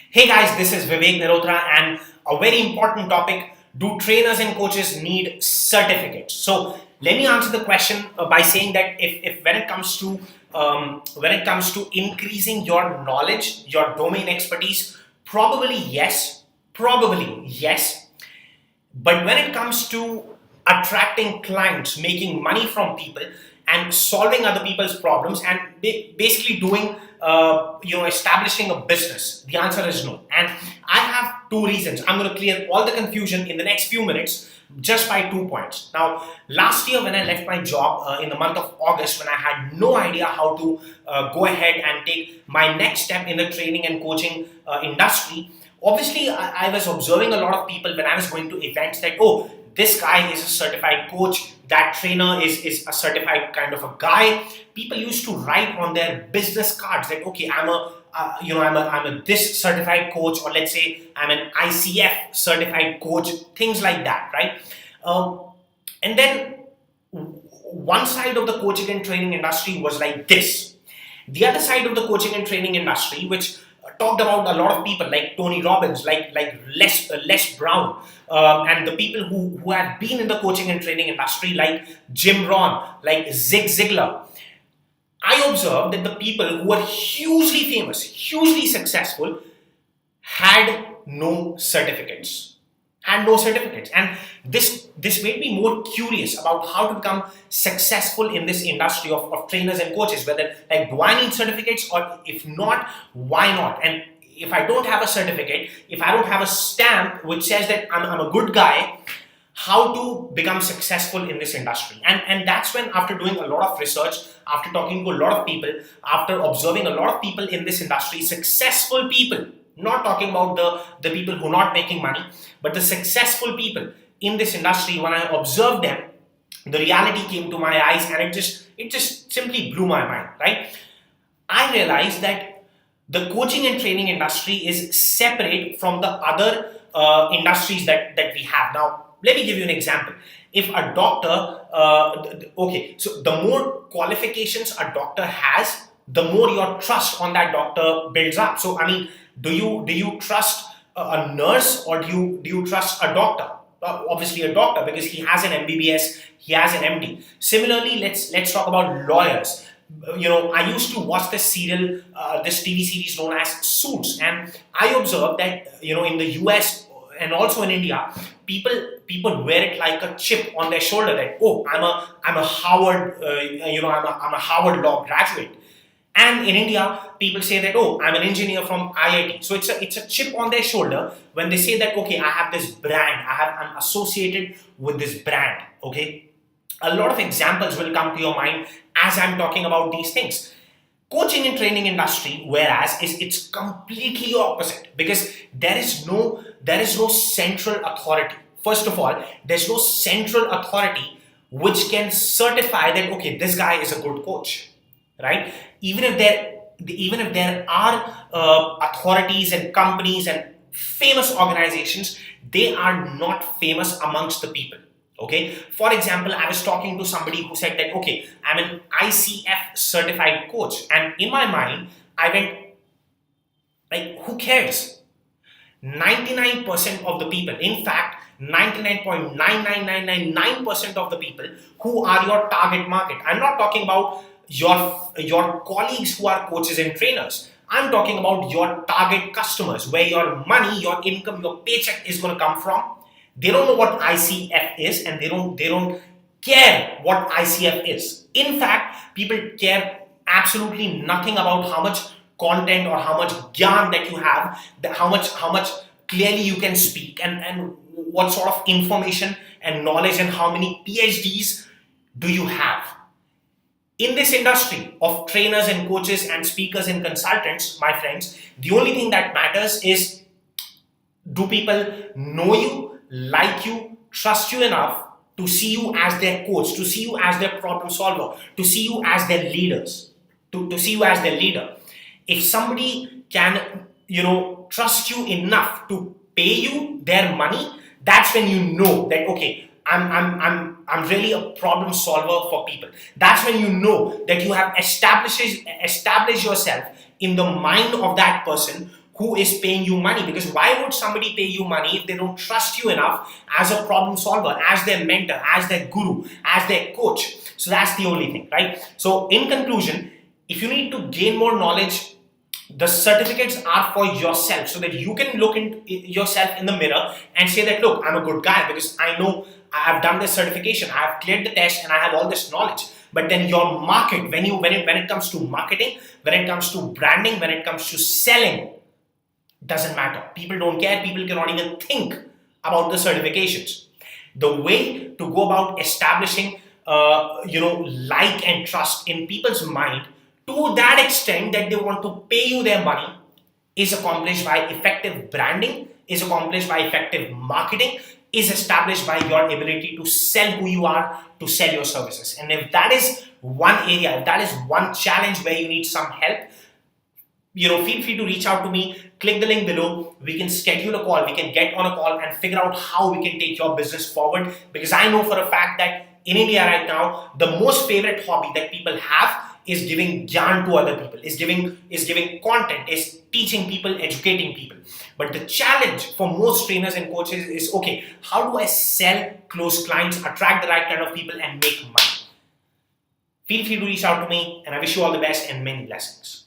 Hey guys, this is Vivek Nerotra and a very important topic. Do trainers and coaches need certificates? So let me answer the question by saying that if when it comes to increasing your knowledge, your domain expertise, probably yes. But when it comes to attracting clients, making money from people, and solving other people's problems, and basically doing, establishing a business, the answer is no. And I have two reasons. I'm going to clear all the confusion in the next few minutes just by 2 points. Now, last year when I left my job in the month of August, when I had no idea how to go ahead and take my next step in the training and coaching industry, obviously I was observing a lot of people when I was going to events that, oh, this guy is a certified coach, that trainer is a certified kind of a guy. People used to write on their business cards that, okay, I'm a this certified coach, or let's say I'm an ICF certified coach, things like that, right? And then one side of the coaching and training industry was like this. The other side of the coaching and training industry, which talked about a lot of people like Tony Robbins, like Les Brown, and the people who have been in the coaching and training industry, like Jim Rohn, like Zig Ziglar. I observed that the people who were hugely famous, hugely successful, had no certificates. And this made me more curious about how to become successful in this industry of trainers and coaches. Whether, like, do I need certificates, or if not, why not? And if I don't have a certificate, if I don't have a stamp which says that I'm a good guy, how to become successful in this industry? And that's when, after doing a lot of research, after talking to a lot of people, after observing a lot of people in this industry, successful people, not talking about the people who are not making money, but the successful people in this industry, when I observed them, the reality came to my eyes, and it just simply blew my mind, right? I realized that the coaching and training industry is separate from the other industries that we have. Now, let me give you an example. If a doctor, so the more qualifications a doctor has, the more your trust on that doctor builds up. So, I mean, do you trust a nurse, or do you trust a doctor? Obviously a doctor, because he has an MBBS, he has an MD. Similarly, let's talk about lawyers. I used to watch this TV series known as Suits, and I observed that, in the US and also in India, people wear it like a chip on their shoulder. That, oh, I'm a Harvard, I'm a Harvard law graduate. And in India, people say that, oh, I'm an engineer from IIT. So it's a chip on their shoulder when they say that, okay, I have this brand, I'm associated with this brand. Okay, a lot of examples will come to your mind as I'm talking about these things. Coaching and training industry, whereas, it's completely opposite, because there is no central authority. First of all, there's no central authority which can certify that, okay, this guy is a good coach, right? Even if there are authorities and companies and famous organizations, they are not famous amongst the people. Okay, for example, I was talking to somebody who said that, okay, I'm an ICF certified coach, and in my mind I went like, who cares? 99% of the people, in fact 99.99999% of the people who are your target market, I'm not talking about your colleagues who are coaches and trainers, I'm talking about your target customers, where your money, your income, your paycheck is going to come from. They don't know what ICF is, and they don't care what ICF is. In fact, people care absolutely nothing about how much content or how much gyan that you have, how much clearly you can speak, and what sort of information and knowledge and how many PhDs do you have. In this industry of trainers and coaches and speakers and consultants, my friends, the only thing that matters is, do people know you, like you, trust you enough to see you as their coach, to see you as their problem solver, to see you as their leaders, to see you as their leader. If somebody can, trust you enough to pay you their money, that's when you know that, okay, I'm really a problem solver for people. That's when you know that you have established yourself in the mind of that person who is paying you money. Because why would somebody pay you money if they don't trust you enough as a problem solver, as their mentor, as their guru, as their coach? So that's the only thing, right? So in conclusion, if you need to gain more knowledge, the certificates are for yourself, so that you can look into yourself in the mirror and say that, look, I'm a good guy because I know I've done this certification, I've cleared the test, and I have all this knowledge. But then your market, when it comes to marketing, when it comes to branding, when it comes to selling, doesn't matter. People don't care. People cannot even think about the certifications. The way to go about establishing, like and trust in people's mind to that extent that they want to pay you their money is accomplished by effective branding, is accomplished by effective marketing, is established by your ability to sell who you are, to sell your services. And if that is one area, if that is one challenge where you need some help, feel free to reach out to me. Click the link below. We can schedule a call. We can get on a call and figure out how we can take your business forward. Because I know for a fact that in India right now, the most favorite hobby that people have is giving gyan to other people, is giving content, is teaching people, educating people. But the challenge for most trainers and coaches is, okay, how do I sell, close clients, attract the right kind of people, and make money? Feel free to reach out to me, and I wish you all the best and many blessings.